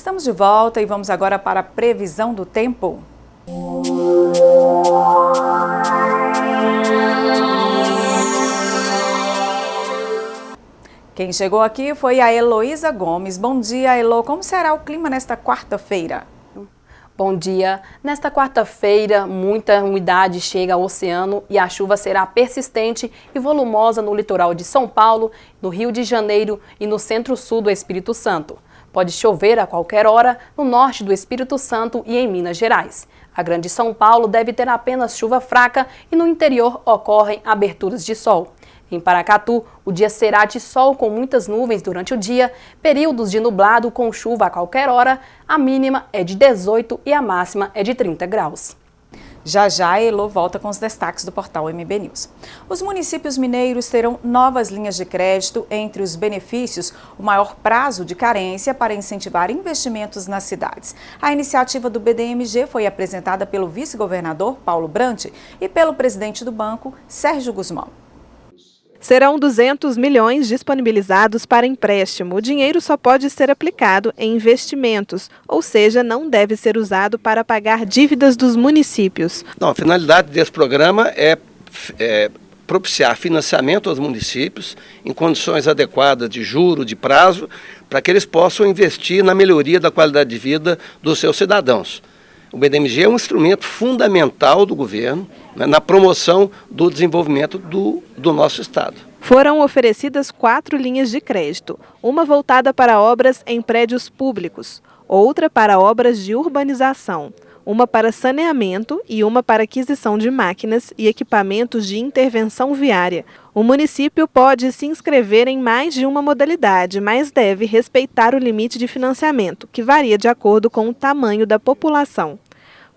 Estamos de volta e vamos agora para a previsão do tempo. Quem chegou aqui foi a Heloísa Gomes. Bom dia, Elo. Como será o clima nesta quarta-feira? Bom dia. Nesta quarta-feira, muita umidade chega ao oceano e a chuva será persistente e volumosa no litoral de São Paulo, no Rio de Janeiro e no centro-sul do Espírito Santo. Pode chover a qualquer hora no norte do Espírito Santo e em Minas Gerais. A Grande São Paulo deve ter apenas chuva fraca e no interior ocorrem aberturas de sol. Em Paracatu, o dia será de sol com muitas nuvens durante o dia, períodos de nublado com chuva a qualquer hora, a mínima é de 18 e a máxima é de 30 graus. Já já, a Elo volta com os destaques do portal MB News. Os municípios mineiros terão novas linhas de crédito. Entre os benefícios, o maior prazo de carência para incentivar investimentos nas cidades. A iniciativa do BDMG foi apresentada pelo vice-governador Paulo Brant e pelo presidente do banco, Sérgio Gusmão. Serão 200 milhões disponibilizados para empréstimo. O dinheiro só pode ser aplicado em investimentos, ou seja, não deve ser usado para pagar dívidas dos municípios. Não, a finalidade desse programa é propiciar financiamento aos municípios em condições adequadas de juro, de prazo, para que eles possam investir na melhoria da qualidade de vida dos seus cidadãos. O BDMG é um instrumento fundamental do governo, né, na promoção do desenvolvimento do nosso Estado. Foram oferecidas 4 linhas de crédito, uma voltada para obras em prédios públicos, outra para obras de urbanização, uma para saneamento e uma para aquisição de máquinas e equipamentos de intervenção viária. O município pode se inscrever em mais de uma modalidade, mas deve respeitar o limite de financiamento, que varia de acordo com o tamanho da população.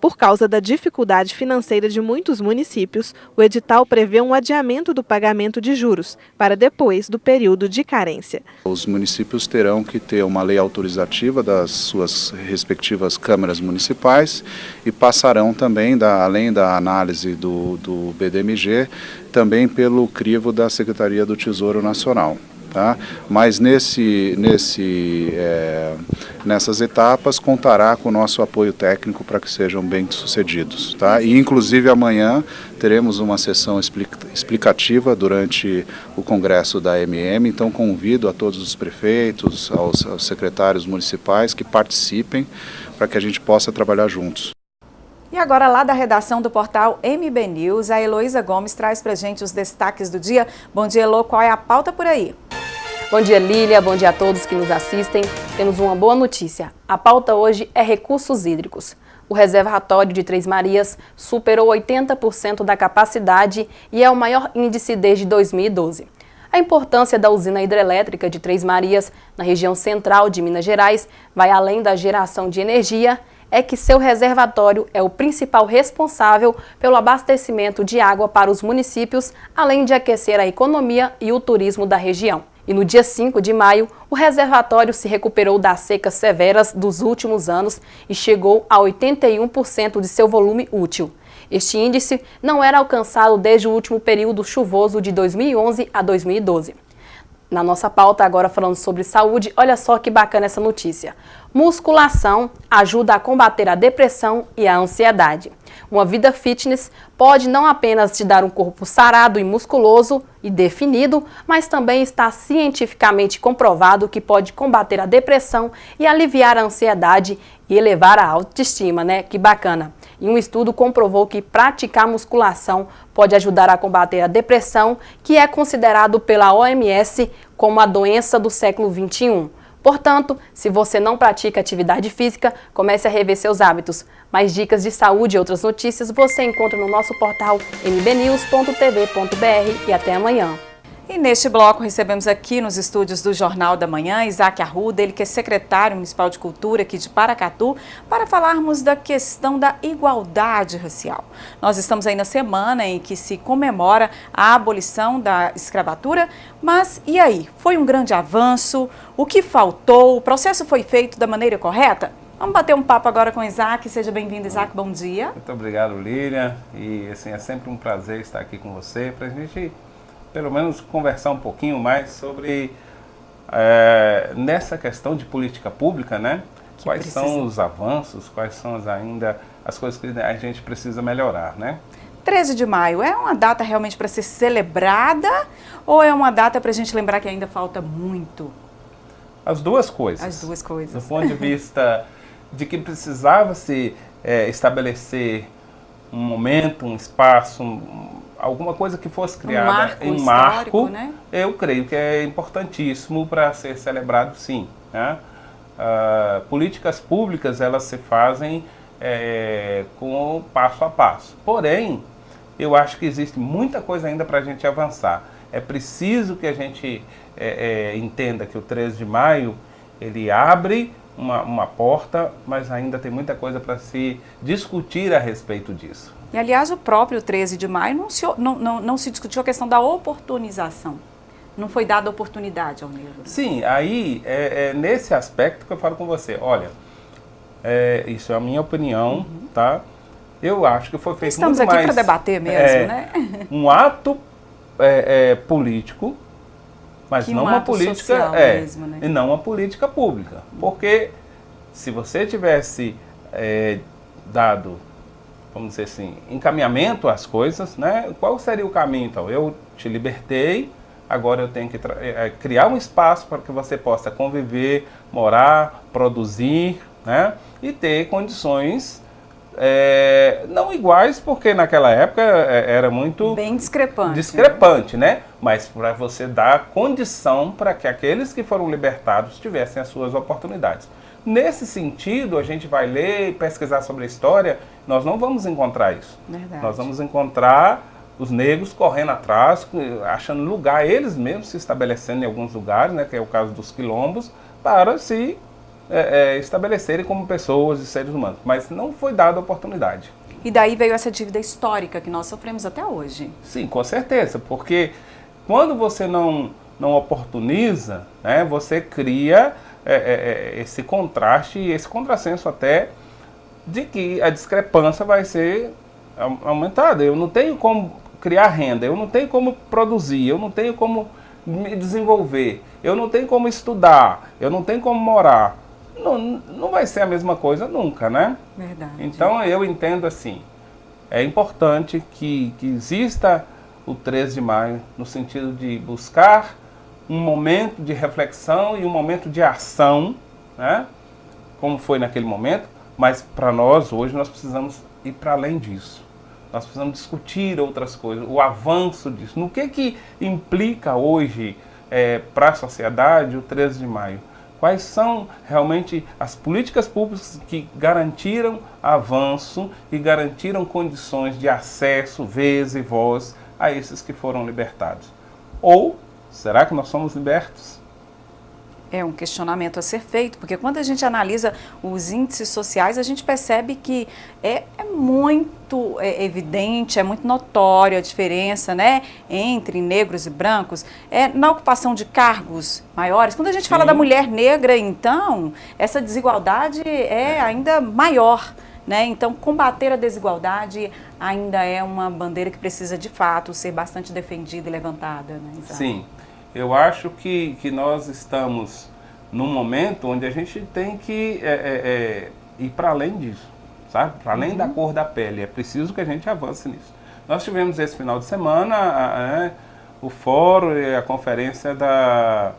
Por causa da dificuldade financeira de muitos municípios, o edital prevê um adiamento do pagamento de juros para depois do período de carência. Os municípios terão que ter uma lei autorizativa das suas respectivas câmaras municipais e passarão também, além da análise do BDMG, também pelo crivo da Secretaria do Tesouro Nacional. Tá? Mas nessas etapas contará com o nosso apoio técnico para que sejam bem-sucedidos. Tá? E inclusive amanhã teremos uma sessão explicativa durante o congresso da MM, então convido a todos os prefeitos, aos secretários municipais que participem para que a gente possa trabalhar juntos. E agora, lá da redação do portal MB News, a Heloísa Gomes traz pra gente os destaques do dia. Bom dia, Elo, qual é a pauta por aí? Bom dia, Lília. Bom dia a todos que nos assistem. Temos uma boa notícia. A pauta hoje é recursos hídricos. O reservatório de Três Marias superou 80% da capacidade e é o maior índice desde 2012. A importância da usina hidrelétrica de Três Marias, na região central de Minas Gerais, vai além da geração de energia, é que seu reservatório é o principal responsável pelo abastecimento de água para os municípios, além de aquecer a economia e o turismo da região. E no dia 5 de maio, o reservatório se recuperou das secas severas dos últimos anos e chegou a 81% de seu volume útil. Este índice não era alcançado desde o último período chuvoso de 2011 a 2012. Na nossa pauta, agora falando sobre saúde, olha só que bacana essa notícia. Musculação ajuda a combater a depressão e a ansiedade. Uma vida fitness pode não apenas te dar um corpo sarado e musculoso e definido, mas também está cientificamente comprovado que pode combater a depressão e aliviar a ansiedade e elevar a autoestima, né? Que bacana! E um estudo comprovou que praticar musculação pode ajudar a combater a depressão, que é considerado pela OMS como a doença do século XXI. Portanto, se você não pratica atividade física, comece a rever seus hábitos. Mais dicas de saúde e outras notícias você encontra no nosso portal mbnews.tv.br e até amanhã. E neste bloco recebemos aqui nos estúdios do Jornal da Manhã, Isaac Arruda, ele que é secretário municipal de cultura aqui de Paracatu, para falarmos da questão da igualdade racial. Nós estamos aí na semana em que se comemora a abolição da escravatura, mas e aí? Foi um grande avanço? O que faltou? O processo foi feito da maneira correta? Vamos bater um papo agora com o Isaac. Seja bem-vindo, Isaac. Bom dia. Muito obrigado, Lília. E assim, é sempre um prazer estar aqui com você para a gente pelo menos conversar um pouquinho mais sobre nessa questão de política pública, né? quais são os avanços, quais são ainda as coisas que a gente precisa melhorar, né? 13 de maio é uma data realmente para ser celebrada ou é uma data para a gente lembrar que ainda falta muito? As duas coisas. As duas coisas. Do ponto de vista de que precisava se estabelecer um momento, um espaço, alguma coisa que fosse criada um marco, né? Eu creio que é importantíssimo para ser celebrado, sim, né? Políticas públicas, elas se fazem com passo a passo. Porém, eu acho que existe muita coisa ainda para a gente avançar. É preciso que a gente entenda que o 13 de maio, ele abre uma porta, mas ainda tem muita coisa para se discutir a respeito disso. E, aliás, o próprio 13 de maio não se discutiu a questão da oportunização. Não foi dada oportunidade ao negro. Sim, aí é nesse aspecto que eu falo com você. Olha, isso é a minha opinião, tá? Eu acho que foi feito Estamos muito aqui mais... para debater mesmo, né? Um ato político, mas que não um uma ato política social mesmo, né? e não uma política pública. Porque se você tivesse dado, vamos dizer assim, encaminhamento às coisas, né? Qual seria o caminho então? Eu te libertei, agora eu tenho que criar um espaço para que você possa conviver, morar, produzir, né? E ter condições não iguais, porque naquela época era muito... Bem discrepante. Discrepante, né? Mas para você dar condição para que aqueles que foram libertados tivessem as suas oportunidades. Nesse sentido, a gente vai ler e pesquisar sobre a história, nós não vamos encontrar isso. Verdade. Nós vamos encontrar os negros correndo atrás, achando lugar, eles mesmos se estabelecendo em alguns lugares, né, que é o caso dos quilombos, para se estabelecerem como pessoas e seres humanos. Mas não foi dada a oportunidade. E daí veio essa dívida histórica que nós sofremos até hoje. Sim, com certeza, porque quando você não oportuniza, né, você cria esse contraste e esse contrassenso até de que a discrepância vai ser aumentada. Eu não tenho como criar renda, eu não tenho como produzir, eu não tenho como me desenvolver, eu não tenho como estudar, eu não tenho como morar. Não vai ser a mesma coisa nunca, né? Verdade. Então eu entendo assim, é importante que exista o 13 de maio no sentido de buscar um momento de reflexão e um momento de ação, né? Como foi naquele momento, mas para nós hoje nós precisamos ir para além disso. Nós precisamos discutir outras coisas, o avanço disso. No que implica hoje para a sociedade o 13 de maio? Quais são realmente as políticas públicas que garantiram avanço e garantiram condições de acesso, vez e voz a esses que foram libertados? Ou será que nós somos libertos? É um questionamento a ser feito, porque quando a gente analisa os índices sociais, a gente percebe que é muito evidente, é muito notória a diferença, né, entre negros e brancos, na ocupação de cargos maiores. Quando a gente fala da mulher negra, então, essa desigualdade é ainda maior, né? Então, combater a desigualdade ainda é uma bandeira que precisa, de fato, ser bastante defendida e levantada, né? Então, sim. Eu acho que nós estamos num momento onde a gente tem que ir para além disso, sabe? Para além da cor da pele. É preciso que a gente avance nisso. Nós tivemos esse final de semana o fórum e a conferência da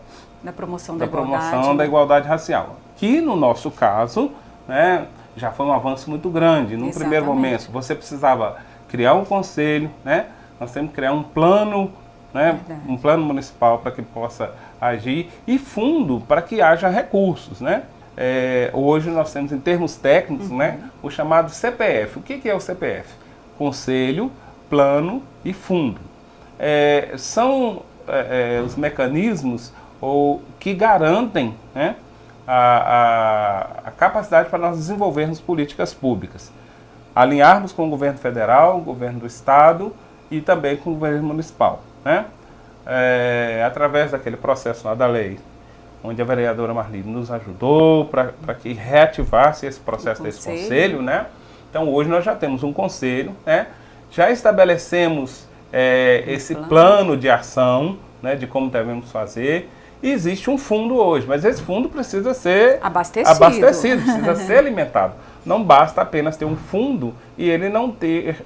promoção da igualdade racial. Que, no nosso caso, né, já foi um avanço muito grande. Num primeiro momento, você precisava criar um conselho, né? Nós temos que criar um plano, né, um plano municipal para que possa agir e fundo para que haja recursos, né? Hoje nós temos, em termos técnicos, né, o chamado CPF. O que é o CPF? Conselho, plano e fundo. São os mecanismos que garantem, né, a capacidade para nós desenvolvermos políticas públicas, alinharmos com o governo federal, o governo do estado e também com o governo municipal, né? Através daquele processo lá da lei, onde a vereadora Marli nos ajudou para que reativasse esse processo desse conselho, né? Então hoje nós já temos um conselho, né? Já estabelecemos esse plano de ação, né, de como devemos fazer, existe um fundo hoje, mas esse fundo precisa ser abastecido, precisa ser alimentado. Não basta apenas ter um fundo e ele não ter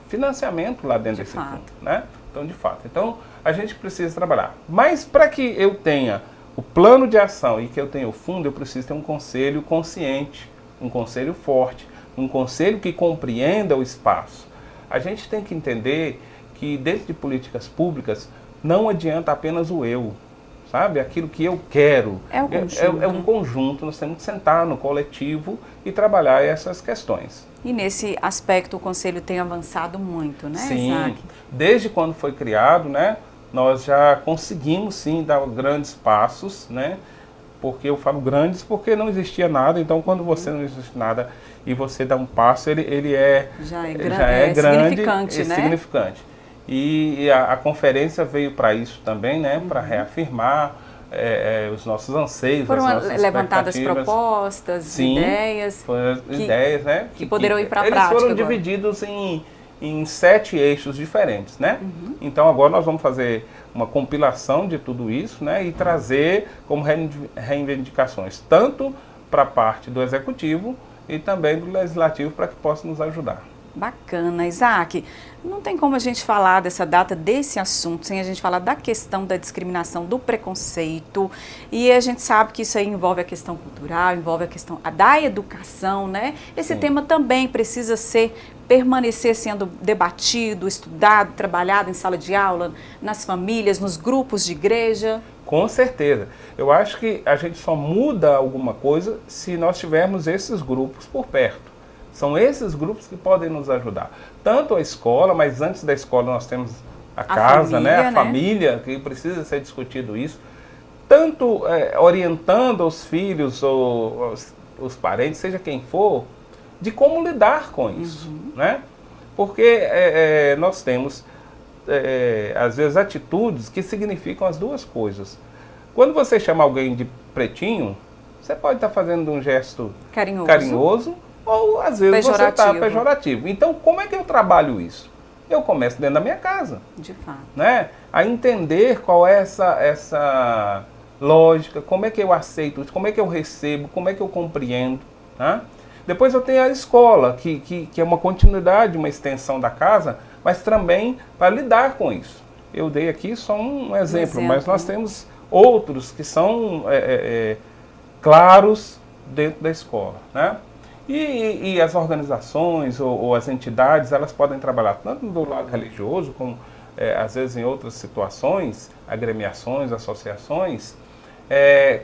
financiamento lá dentro desse fundo, né? Então, de fato. Então, a gente precisa trabalhar. Mas para que eu tenha o plano de ação e que eu tenha o fundo, eu preciso ter um conselho consciente, um conselho forte, um conselho que compreenda o espaço. A gente tem que entender que dentro de políticas públicas não adianta apenas o eu, sabe? Aquilo que eu quero. É um conjunto. É um conjunto, nós temos que sentar no coletivo e trabalhar essas questões. E nesse aspecto o Conselho tem avançado muito, né, Sim, Isaac? desde quando foi criado, né, nós já conseguimos sim dar grandes passos, né? Porque eu falo grandes porque não existia nada, então quando você não existe nada e você dá um passo, ele já é grande significante, e né? significante. E a conferência veio para isso também, né? Para reafirmar os nossos anseios, foram as nossas levantadas expectativas. propostas, Sim, ideias. Foram ideias, né? Que poderão ir para a prática. prática. Eles foram agora. divididos em 7 eixos diferentes, né? Então agora nós vamos fazer uma compilação de tudo isso, né? E trazer como reivindicações, tanto para a parte do Executivo e também do Legislativo, para que possa nos ajudar. Bacana, Isaac. Não tem como a gente falar dessa data, desse assunto, sem a gente falar da questão da discriminação, do preconceito. E a gente sabe que isso aí envolve a questão cultural, envolve a questão da educação, né? Esse tema também precisa permanecer sendo debatido, estudado, trabalhado em sala de aula, nas famílias, nos grupos de igreja. Com certeza. Eu acho que a gente só muda alguma coisa se nós tivermos esses grupos por perto. São esses grupos que podem nos ajudar. Tanto a escola, mas antes da escola nós temos a casa, família, né? A família, que precisa ser discutido isso. Tanto orientando os filhos ou os parentes, seja quem for, de como lidar com isso, né? Porque nós temos, às vezes, atitudes que significam as duas coisas. Quando você chama alguém de pretinho, você pode estar fazendo um gesto carinhoso ou, às vezes, você está pejorativo. Então, como é que eu trabalho isso? Eu começo dentro da minha casa. De fato. Né? A entender qual é essa lógica, como é que eu aceito isso, como é que eu recebo, como é que eu compreendo. Né? Depois eu tenho a escola, que é uma continuidade, uma extensão da casa, mas também para lidar com isso. Eu dei aqui só um exemplo, mas nós temos outros que são claros dentro da escola. Né? E as organizações ou as entidades, elas podem trabalhar tanto do lado religioso, como às vezes em outras situações, agremiações, associações,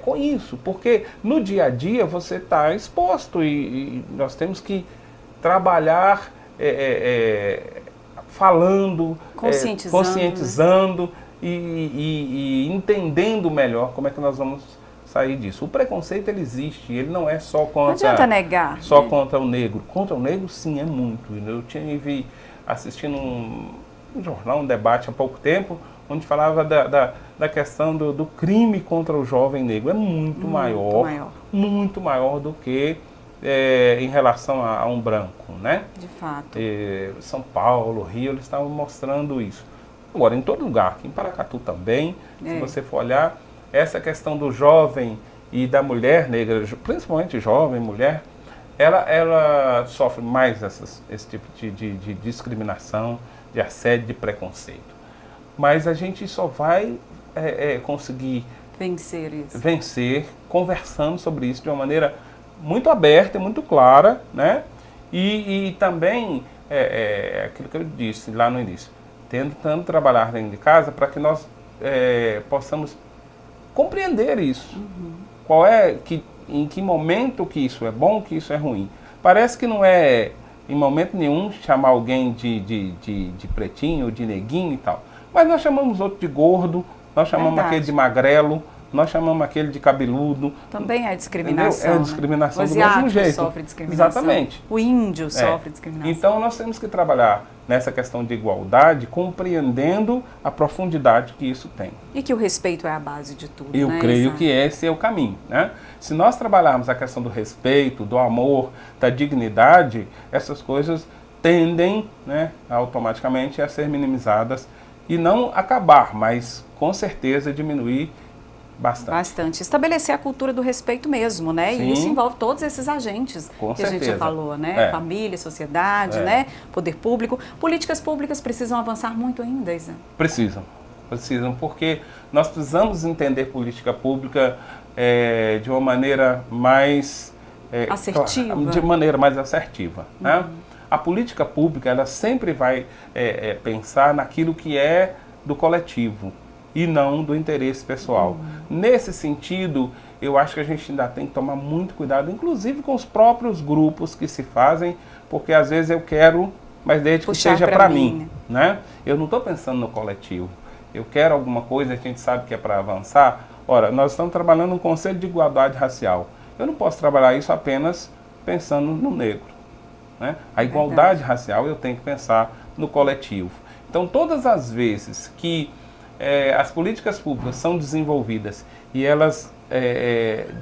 com isso, porque no dia a dia você está exposto e nós temos que trabalhar falando, conscientizando e entendendo melhor como é que nós vamos sair disso. O preconceito, ele existe, ele não é só contra... Não adianta negar. Só contra o negro. Contra o negro, sim, é muito. Eu tive assistindo um jornal, um debate há pouco tempo, onde falava da questão do crime contra o jovem negro. É muito maior do que em relação a um branco, né? De fato. São Paulo, Rio, eles estavam mostrando isso. Agora, em todo lugar, aqui em Paracatu também, se você for olhar, essa questão do jovem e da mulher negra, principalmente jovem, mulher, ela sofre mais esse tipo de discriminação, de assédio, de preconceito. Mas a gente só vai conseguir vencer conversando sobre isso de uma maneira muito aberta e muito clara, né? E também, aquilo que eu disse lá no início, tentando trabalhar dentro de casa para que nós possamos compreender isso. Em que momento que isso é bom, que isso é ruim. Parece que não é, em momento nenhum, chamar alguém de pretinho, de neguinho e tal. Mas nós chamamos outro de gordo, nós chamamos aquele de magrelo, nós chamamos aquele de cabeludo. Também é discriminação. É discriminação do mesmo jeito. Sofre discriminação. Exatamente. O índio sofre discriminação. Então nós temos que trabalhar nessa questão de igualdade, compreendendo a profundidade que isso tem. E que o respeito é a base de tudo. Eu creio que esse é o caminho. Né? Se nós trabalharmos a questão do respeito, do amor, da dignidade, essas coisas tendem, né, automaticamente a ser minimizadas e não acabar, mas com certeza diminuir bastante. Bastante. Estabelecer a cultura do respeito mesmo, né? Sim. E isso envolve todos esses agentes Com que a gente já certeza. falou, né? É. Família, sociedade, É. né? Poder público. Políticas públicas precisam avançar muito ainda, Isa. Precisam, porque nós precisamos entender política pública de uma maneira mais... Assertiva. De maneira mais assertiva. Né? A política pública, ela sempre vai pensar naquilo que é do coletivo e não do interesse pessoal. Nesse sentido, eu acho que a gente ainda tem que tomar muito cuidado, inclusive com os próprios grupos que se fazem, porque às vezes eu quero, mas desde que Puxar seja pra para mim, mim, né? Eu não estou pensando no coletivo. Eu quero alguma coisa, a gente sabe que é para avançar. Ora, nós estamos trabalhando no Conselho de Igualdade Racial. Eu não posso trabalhar isso apenas pensando no negro, né? A igualdade racial eu tenho que pensar no coletivo. Então, todas as vezes que as políticas públicas são desenvolvidas e elas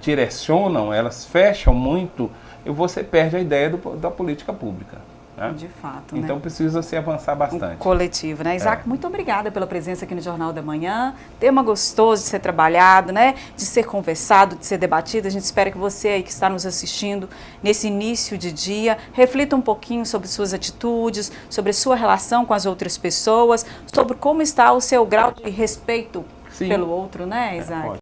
direcionam, elas fecham muito, você perde a ideia da política pública. Né? De fato, então né? precisa se avançar bastante. Coletivo, né? Isaac, muito obrigada pela presença aqui no Jornal da Manhã. Tema gostoso de ser trabalhado, né? De ser conversado, de ser debatido. A gente espera que você aí que está nos assistindo nesse início de dia reflita um pouquinho sobre suas atitudes, sobre sua relação com as outras pessoas, sobre como está o seu grau de respeito pelo outro, né, Isaac?